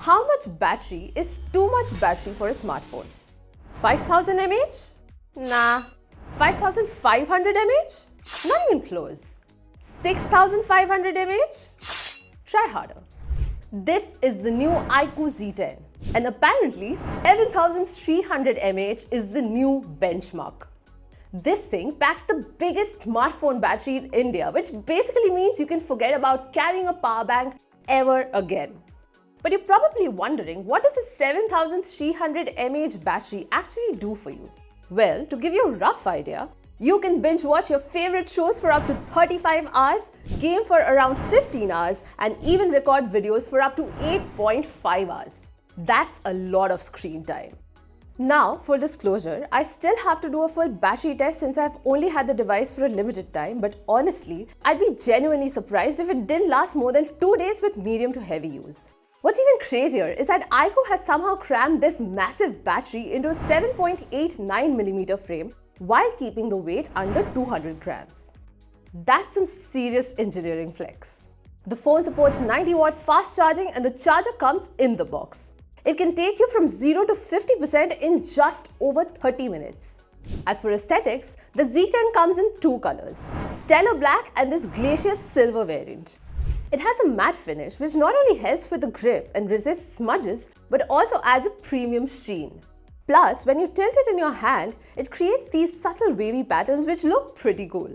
How much battery is too much battery for a smartphone? 5000 mAh? Nah. 5500 mAh? Not even close. 6500 mAh? Try harder. This is the new iQOO Z10, and apparently 7300 mAh is the new benchmark. This thing packs the biggest smartphone battery in India, which basically means you can forget about carrying a power bank ever again. But you're probably wondering, what does a 7300 mAh battery actually do for you? Well, to give you a rough idea, you can binge watch your favorite shows for up to 35 hours, game for around 15 hours, and even record videos for up to 8.5 hours. That's a lot of screen time. Now, full disclosure, I still have to do a full battery test since I've only had the device for a limited time, but honestly, I'd be genuinely surprised if it didn't last more than 2 days with medium to heavy use. What's even crazier is that iQOO has somehow crammed this massive battery into a 7.89mm frame while keeping the weight under 200 grams. That's some serious engineering flex. The phone supports 90-watt fast charging and the charger comes in the box. It can take you from 0 to 50% in just over 30 minutes. As for aesthetics, the Z10 comes in two colors, Stellar Black and this Glacier Silver variant. It has a matte finish which not only helps with the grip and resists smudges, but also adds a premium sheen. Plus, when you tilt it in your hand, it creates these subtle wavy patterns which look pretty cool.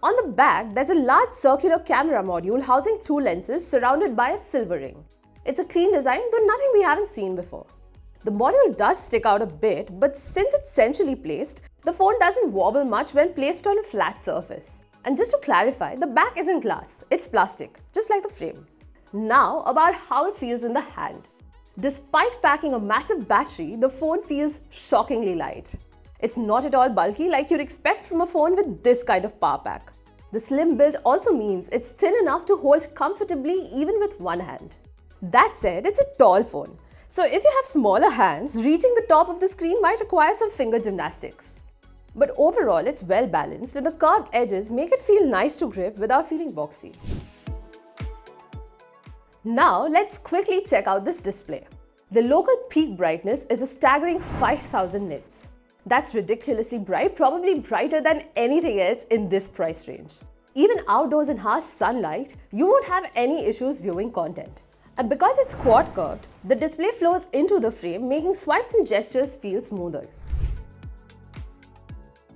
On the back, there's a large circular camera module housing two lenses surrounded by a silver ring. It's a clean design, though nothing we haven't seen before. The module does stick out a bit, but since it's centrally placed, the phone doesn't wobble much when placed on a flat surface. And just to clarify, the back isn't glass, it's plastic, just like the frame. Now, about how it feels in the hand. Despite packing a massive battery, the phone feels shockingly light. It's not at all bulky like you'd expect from a phone with this kind of power pack. The slim build also means it's thin enough to hold comfortably even with one hand. That said, it's a tall phone. So if you have smaller hands, reaching the top of the screen might require some finger gymnastics. But overall, it's well balanced and the curved edges make it feel nice to grip without feeling boxy. Now, let's quickly check out this display. The local peak brightness is a staggering 5000 nits. That's ridiculously bright, probably brighter than anything else in this price range. Even outdoors in harsh sunlight, you won't have any issues viewing content. And because it's quad curved, the display flows into the frame, making swipes and gestures feel smoother.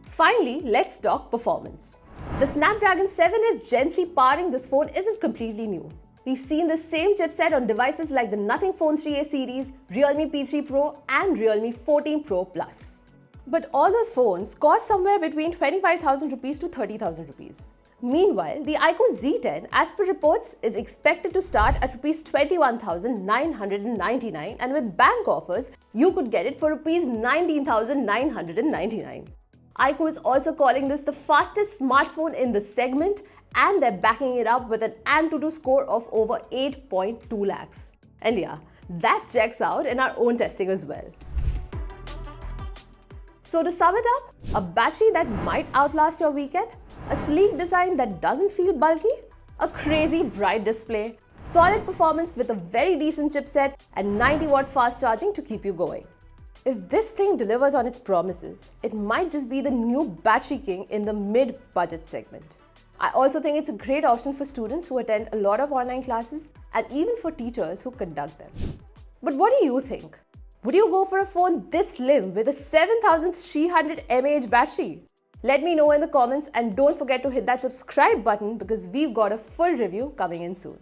Finally, let's talk performance. The Snapdragon 7S Gen 3 powering this phone isn't completely new. We've seen the same chipset on devices like the Nothing Phone 3a series, Realme P3 Pro and Realme 14 Pro Plus. But all those phones cost somewhere between 25,000 rupees to 30,000 rupees. Meanwhile, the iQOO Z10, as per reports, is expected to start at rupees 21,999 and with bank offers, you could get it for rupees 19,999. iQOO is also calling this the fastest smartphone in the segment and they're backing it up with an AnTuTu score of over 8.2 lakhs. And yeah, that checks out in our own testing as well. So to sum it up, a battery that might outlast your weekend, a sleek design that doesn't feel bulky, a crazy bright display, solid performance with a very decent chipset and 90-watt fast charging to keep you going. If this thing delivers on its promises, it might just be the new battery king in the mid-budget segment. I also think it's a great option for students who attend a lot of online classes and even for teachers who conduct them. But what do you think? Would you go for a phone this slim with a 7300 mAh battery? Let me know in the comments and don't forget to hit that subscribe button because we've got a full review coming in soon.